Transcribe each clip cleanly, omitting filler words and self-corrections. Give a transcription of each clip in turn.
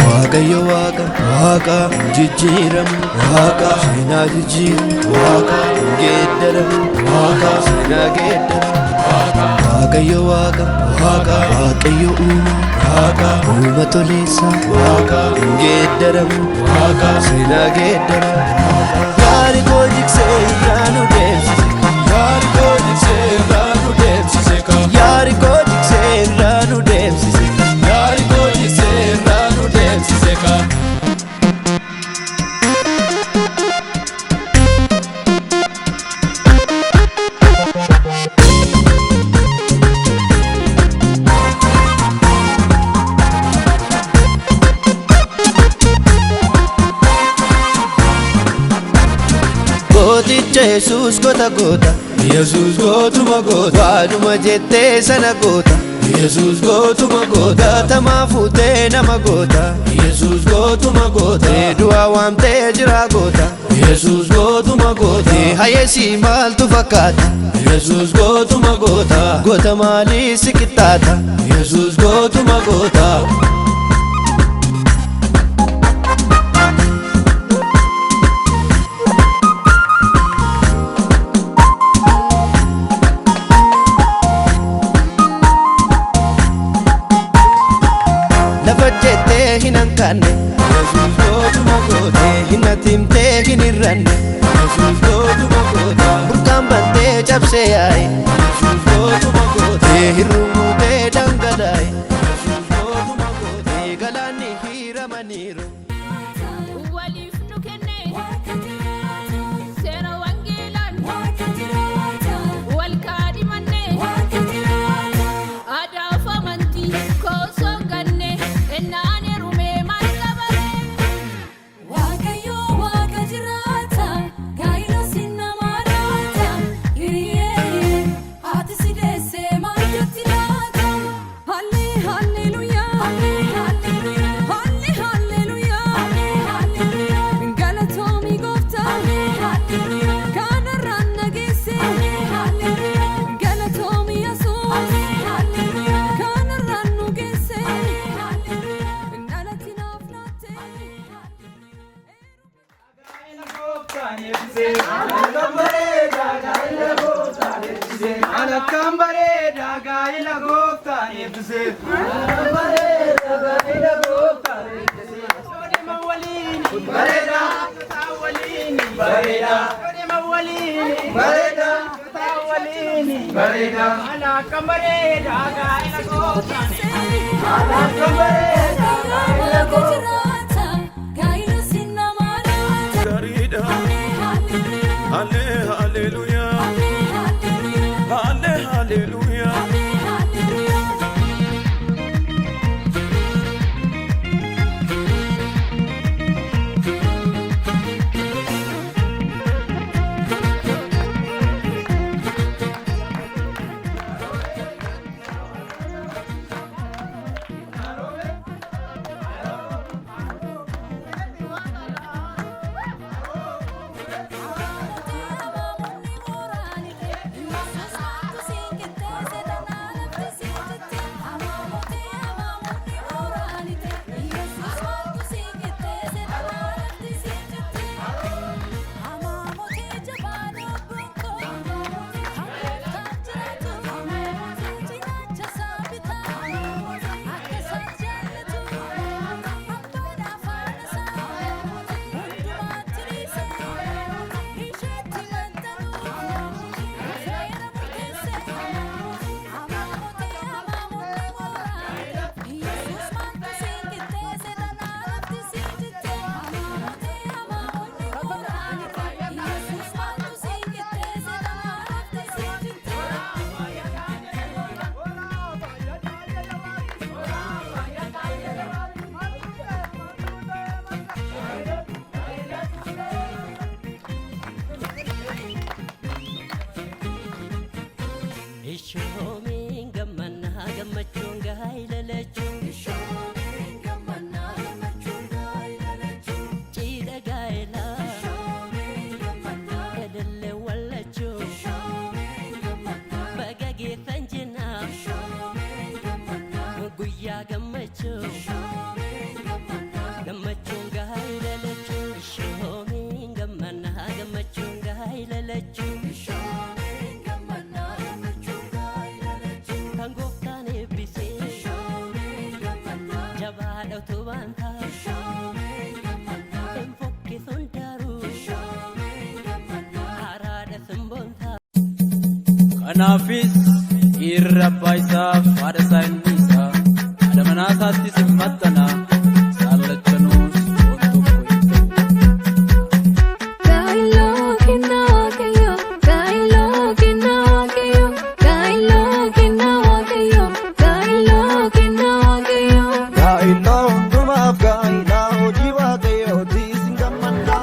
Waaqayyo waaqa jijjiiramu waaqa seenaa jijjiiramu waaqa geeddaramu waaqa seenaa geeddaramu Waaqayyo waaqa Waaqayyo uuma toleessa waaqa geeddaramu waaqa seenaa geeddaramu Yaari koo jiksee irraa nu deemsise yaari koo jiksee irraa nu deemsise yaari koo jiksee irraa nu deemsise yaari koo jiksee irraa nu deemsise Jesus gota gota Jesus gotuma gota waanuma jettee sana gota Jesus gotuma gota tama fuutee nama gota Jesus gotuma gota du'a waamtee jira gota Jesus gotuma gota hayesi maaltu fakkaata Jesus gotuma gota gota maalii si qixxaata Jesus gotuma gota hinankanne Jesus gotuma gota hinatimtee hinirranne Jesus gotuma gota burqaan bantee cabsee yaa'e Jesus gotuma gota hirrumutee dhangala'e Jesus gotuma gota galaanni hiiramaniiru waliif nu kenne seera wangeelaan wal kaadhimanne aadaaf amantii koosoo ganne ennaa Ishoomin gammannaa gammachuun gaa'ila lachuu Ishoomin gammannaa gammachuun gaa'ila lachuu Cidha gaa'ilaa Ishoomin gammannaa Edelle wallachuu Ishoomin gammannaa Baga geessan jennaa Ishoomin gammannaa Guyyaa gammachuu Ishoomin gammannaa Gammachuun gaa'ila lachuu Ishoomin gammannaa gammachuun gaa'ila lachuu Kanaafis irra baayisaaf haadha isaa inni isaa haadha manaa isaattis hin maxxana saallachanuus waan tokko hin ta'u. Gaa'iloo kennaa waaqayyo gaa'iloo kennaa waaqayyo gaa'iloo kennaa waaqayyo gaa'iloo kennaa waaqayyo gaa'ilaa hundumaaf gaa'ilaa hojii waaqayyootiis hin gammannaa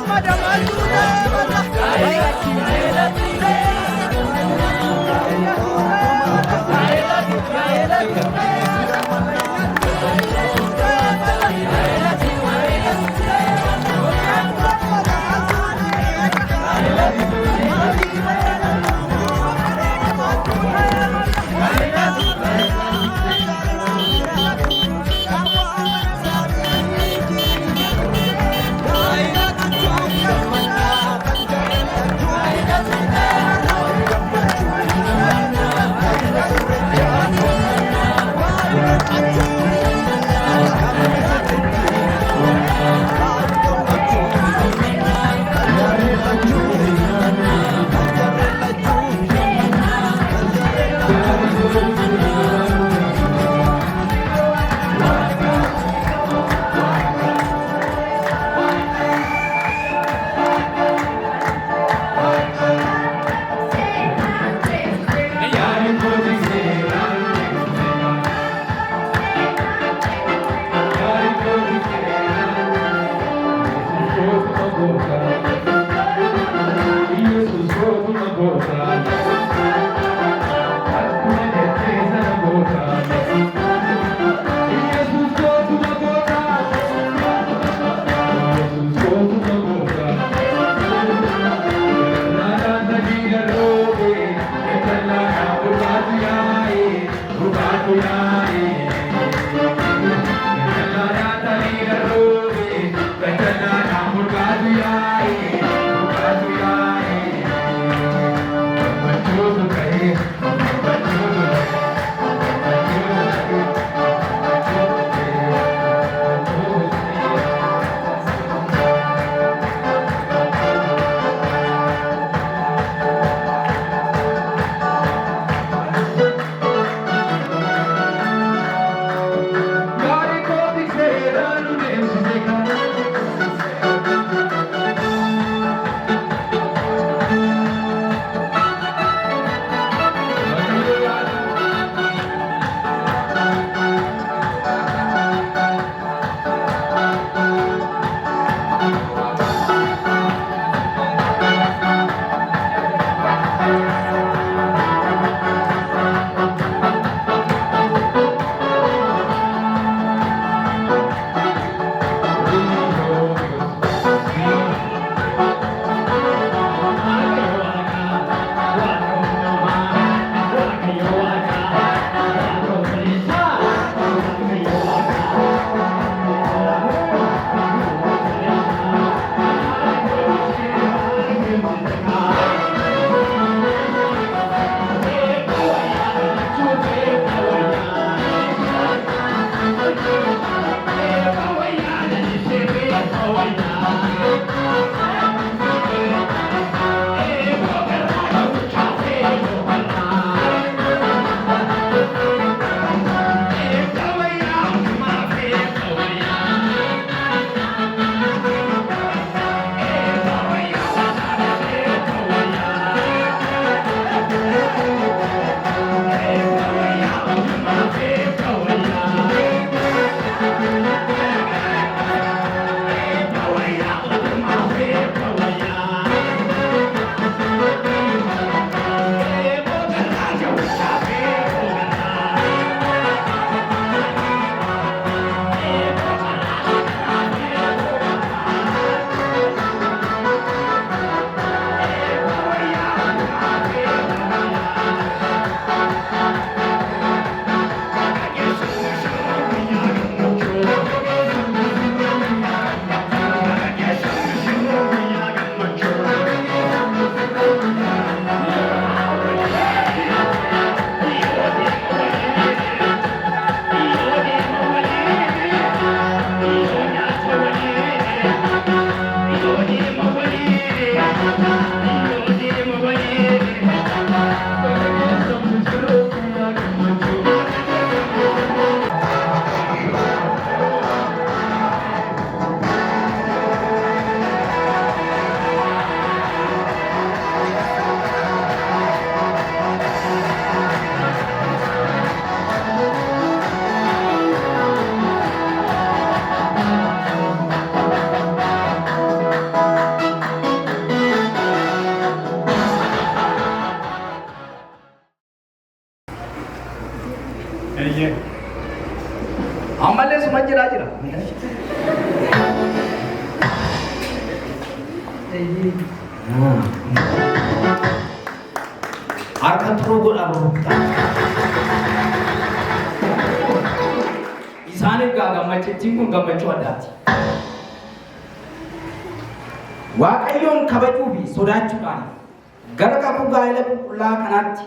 Ammallee suma jiraa jira. Harka turuu godhaa rukkutaa. Isaaniif gammachiin kun gammachuu addaati. Waaqayyoon kabajuu fi sodaachuudhaan gara kakuu gaa'ela qulqullaa kanaatti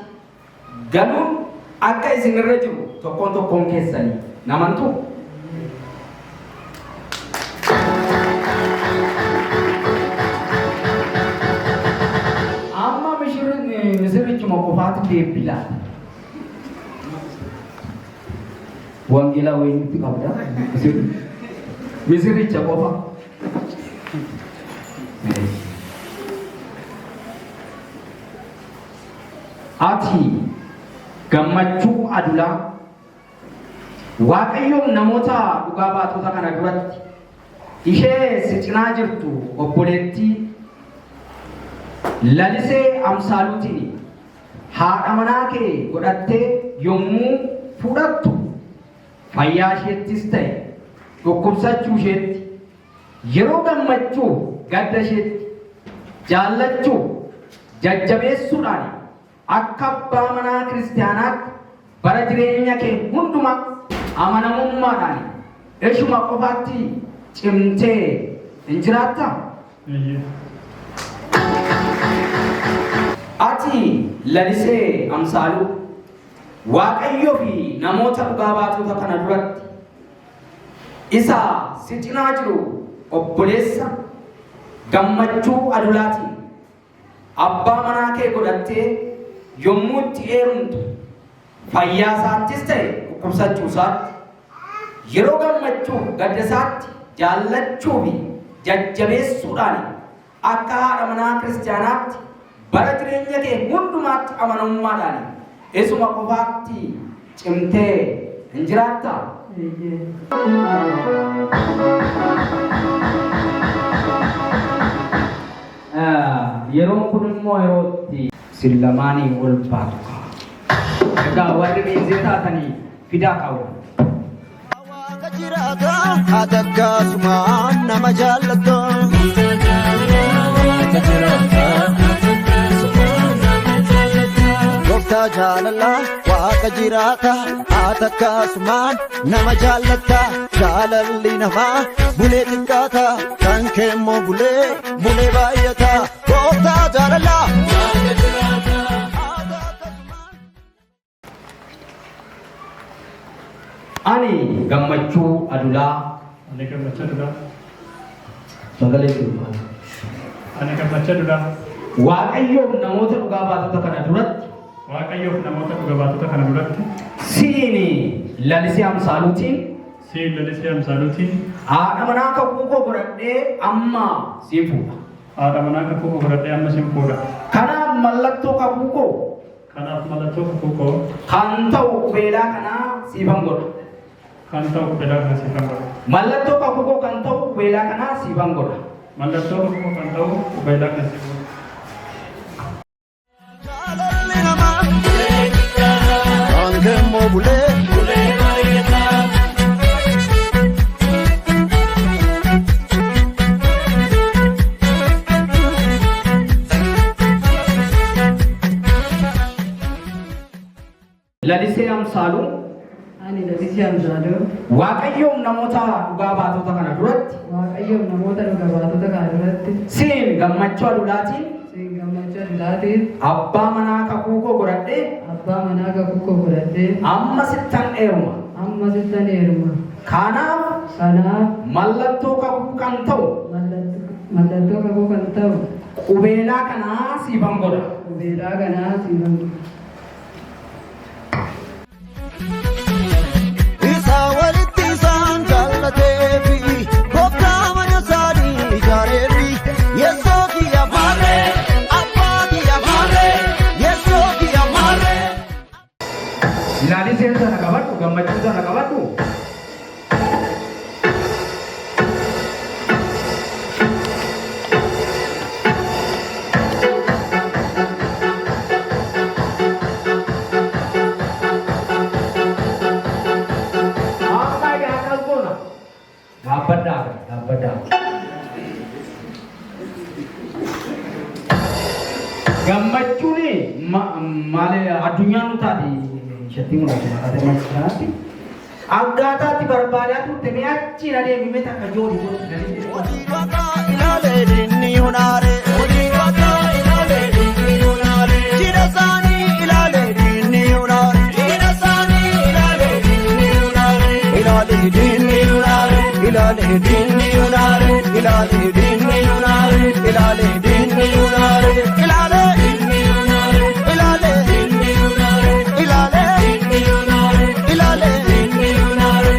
galuun akka isinirra jiru tokkoon keessanii namantuu. Amma misirrichuma qofaatu deebbilaa. Wangeelaa wayinitti qabda. Misirricha qofa. Ati gammachuu adulaa Waaqayyoon namoota dhugaa baatota kana duratti ishee si cinaa jirtu obboleettii lalisee amsaaluutiin haadha manaa kee godhattee yommuu fudhattu fayyaa isheettis ta'e dhukkubsachuu isheetti yeroo gammachuu gadda isheetti jaallachuu jajjabeessuudhaan akka abbaa manaa kiristaanaatti bara jireenya kee hundumaa amanamummaadhaan ishuma qofaatti cimtee hin jiraattaa? Ati lalisee amsaaluu Waaqayyoo fi namoota dhugaa baatota kana duratti isa si cinaa jiru obboleessa gammachuu adulaatiin abbaa manaa kee godhattee yommuu itti heerumtu fayyaa isaattis ta'e dhukkubsachuu isaatti yeroo gammachuu gadda isaatti jaallachuu fi jajjabeessuudhaan akka haadha manaa kiristaanaatti bara jireenya kee hundumaatti amanamummaadhaan isuma qofaatti cimtee hin jiraattaa? Yeroon kun immoo yerootti sillamaanii ol baatu. Egaa warri beenzee taatanii fidaa qabu. Waaqa jiraata atakkasumaan nama jaallattu. Gooftaa jaalala waaqa jiraata atakkasumaan nama jaallatta. Jaalalli namaa bulee xiqqaata kan keemmoo bulee baay'ata. Gooftaa jaalala waaqa jiraata. Ani gammachuu adulaa. Ani gammachuu adulaa. Sagalee firmaa. Ani gammachuu adulaa. Waaqayyoof namoota dhugaa baatota kana duratti. Waaqayyoof namoota dhugaa baatota kana duratti. Siini lalisee amsaaluutiin. Siin lalisee amsaaluutiin. Haadha manaa kakuu koo godhadhee amma siin fuudha. Haadha manaa kakuu koo godhadhee amma siin fuudha. Kanaaf mallattoo kakuu koo. Kanaaf mallattoo kakuu koo. Kan ta'u qubeelaa kanaa siifan godha. Kan ta'u qubeelaa kanaa siifan godha. Mallattoo kakuu koo kan ta'u qubeelaa kanaa siifan godha. Mallattoo kakuu koo kan ta'u qubeelaa kanaa siifan godha. Jaalalli namaa kan keemmoo bulee baay'ata. Lalisee amsaaluu. Ani lalisee amsaaluu. Waaqayyoon namoota dhugaa baatota kana duratti. Waaqayyoon namoota dhugaa baatota kana duratti. Siin gammachuu adulaatiin. Siin gammachuu adulaatiin. Abbaa manaa kakuu koo godhadhee. Abbaa manaa kakuu koo godhadhee. Amma sittan heeruma. Amma sittan heeruma. Kanaaf. Mallattoo kakuu kan ta'u. Mallattoo kakuu kan ta'u. Qubeelaa kanaa siifan godha. Qubeelaa kanaa siifan godha. Isa walitti isaan jaallateefi gooftaa mana isaanii ijaareefi yeessoo kiyya maarree abbaa kiyya maarree yeessoo kiyya maarree. Laliseen sana qabadhu gammachuu sana qabadhu. malee addunyaan nu taate isheetti mul'atu maqaa ta'e aggaataatti barbaadaa turte mee achi na deemee takka joodhi godhu ilaalee dinni hunaare hojii bakka ilaalee dinni hunaare jira isaanii ilaalee dinni hunaare jira isaanii ilaalee dinni hunaare ilaalee dinni hunaare ilaalee dinni hunaare ilaalee dinni hunaare ilaalee dinni hunaare ilaalee dinni hunaare ilaalee dinni hunaare ilaalee dinni hunaare ilaalee dinni hunaare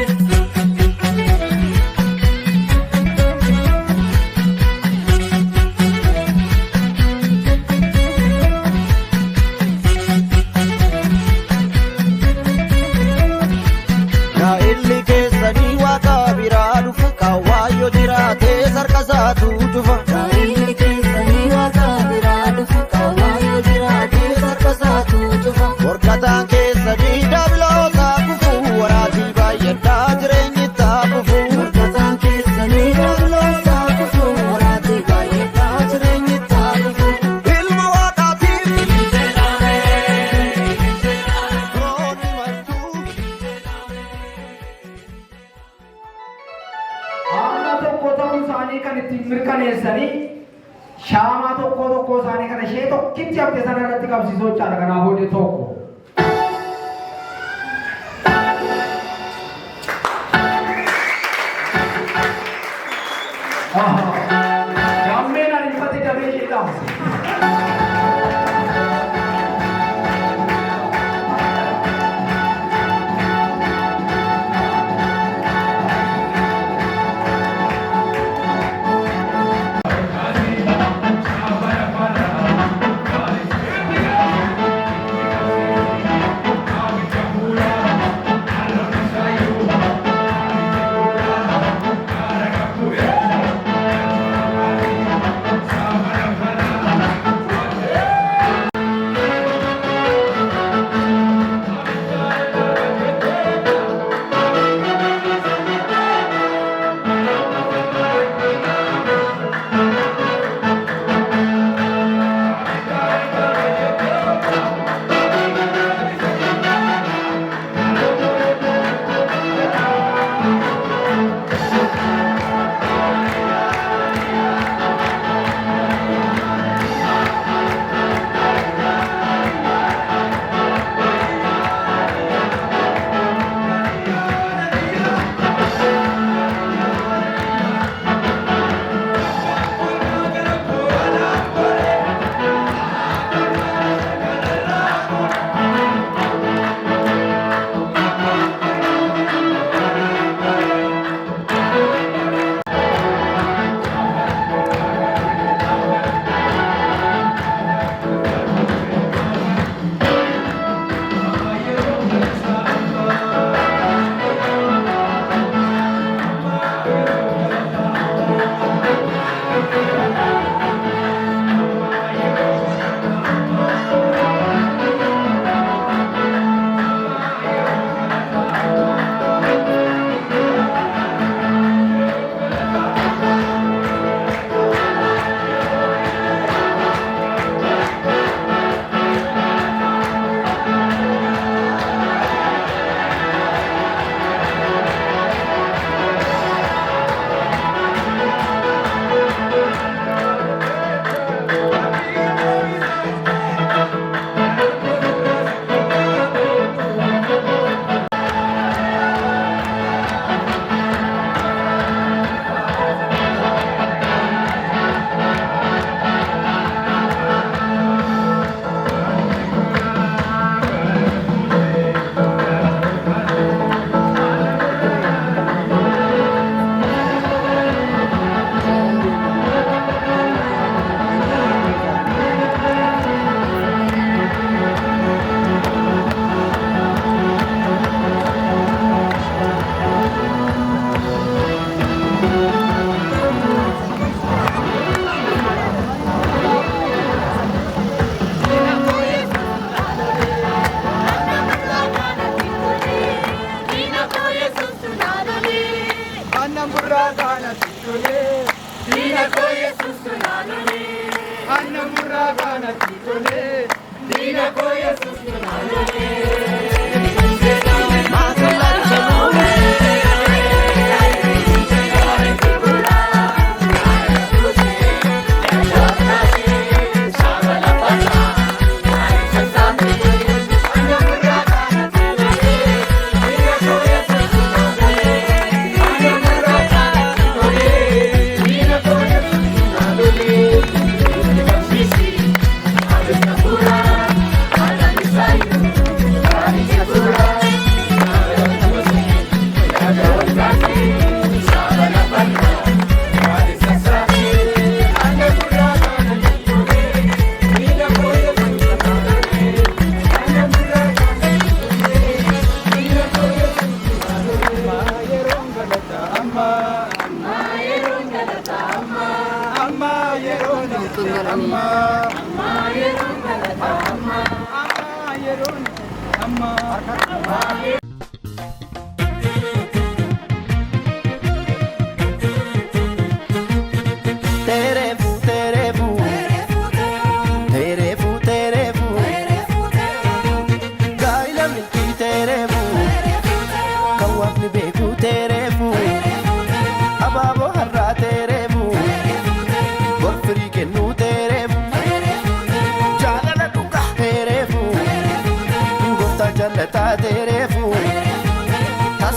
illi keessanii waaqa biraa dhufa kaawwaayyo jiraatee sarkasaatu dhufa illi keessanii waaqa biraa dhufa kaawwaayyo jiraatee sarkasaatu dhufa morkataan keessanii dabilootaa kufu waraatii baay'adhaa jireenyi taafufu morkataan keessanii dabilootaa kufu waraatii baay'adhaa jireenyi taafufu ilma waaqaatiif rooni martuu Amma tokko ta'uu isaanii kan ittiin mirkaneessanii shaamaa tokko isaanii kana ishee tokkitti hafte sana irratti qabsiisoo jechaadha kanaaf hojii tokko. Gammeen ariifate damee ishee dhaamse.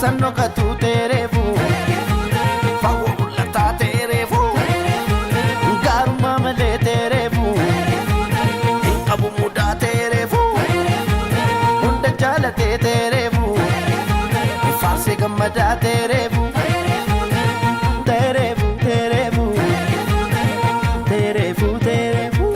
Sanno ka tu tere fu fawolla ta tere fu garuma male tere fu abu muda tere fu unda chala tere fu farse gamada tere fu tere fu tere fu tere fu tere fu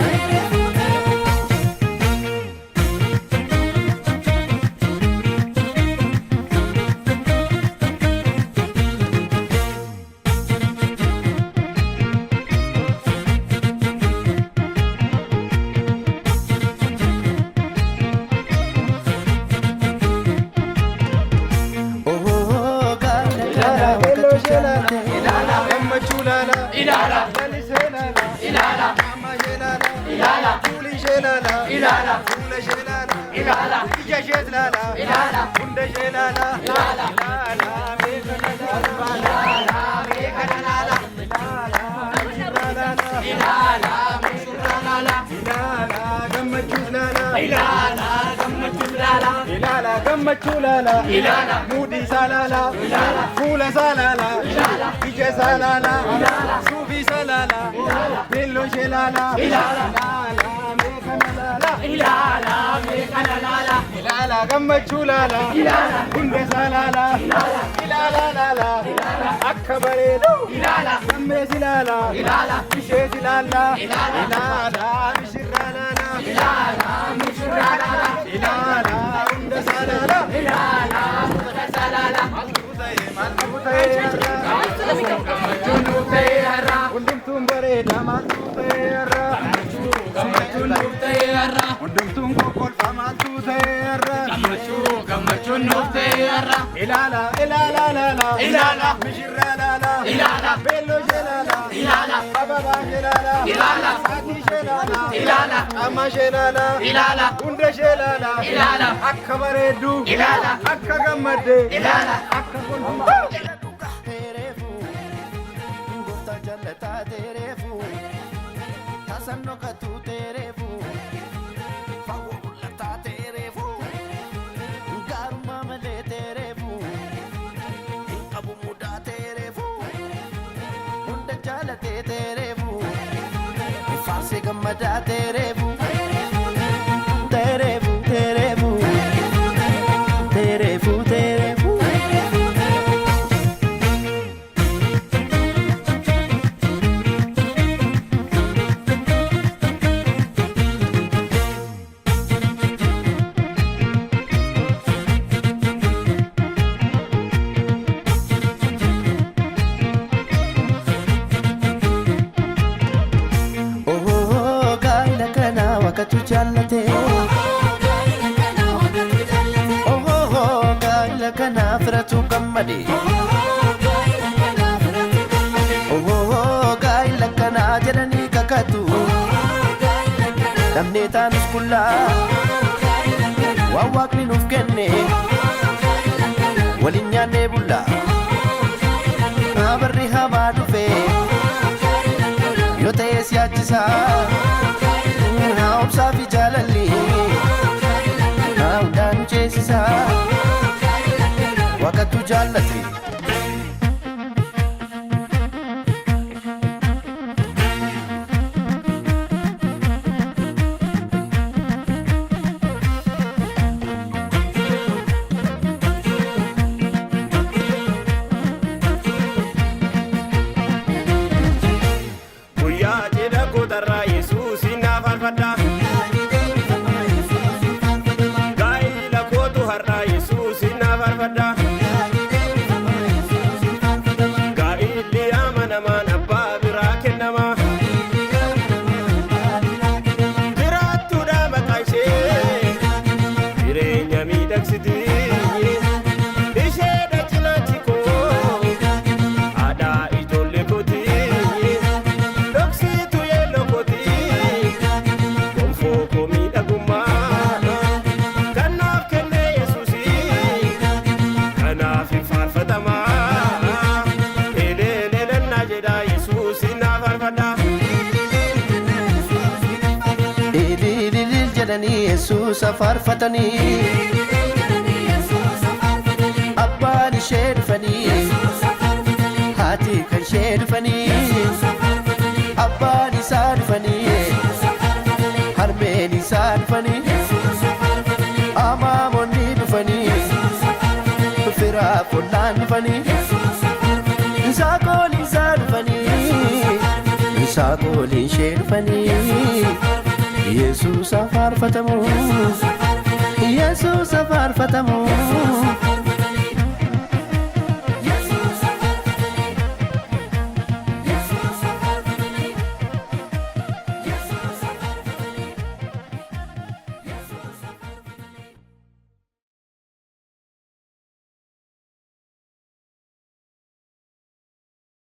Machulala, Moody Salala, Fula Salala, Ije Salala, Sufi Salala, Pillo Shelala, Ilala, Gamachulala, Kunde Salala, Ilala, Akabaredo, Gamme Silala, Ishe Silala, Ilala, Mishirala, Ilala, Unda Salala, Undum tumbare damat tutera, undum tungkol famat tutera, gamachun tutera, ilala, mishirala, bello jelala, baba jelala, ati jelala, amma jelala, unda jelala, akka bareedu, akka gammade, akka kunuma. Sanno ka tu tere fu fawolla ta tere fu garuma male tere fu abu muda tere fu unda chala tere fu farse gamada tere fu tere fu tere fu tere fu tere fu tu jallate gaila kana firatu gammade gaila kana jedhani kakatu namne taanus kulla waan waaqni nuuf kenne waliin nyaannee bulla barri hamaa dhufe yoo ta'e siyaachisaa obsaa fi jaalalli hundaan nu ceesisaa waaqatu jaallate. Yesuusa faarfatanii abbaan ishee dhufanii haati kan ishee dhufanii abbaan isaa dhufanii harmeen isaa dhufanii amaamonni dhufanii firaa follaan dhufanii saaqoliin isaa dhufanii saaqoliin ishee dhufanii Yesuusa faarfatamu Yesuusa faarfatamu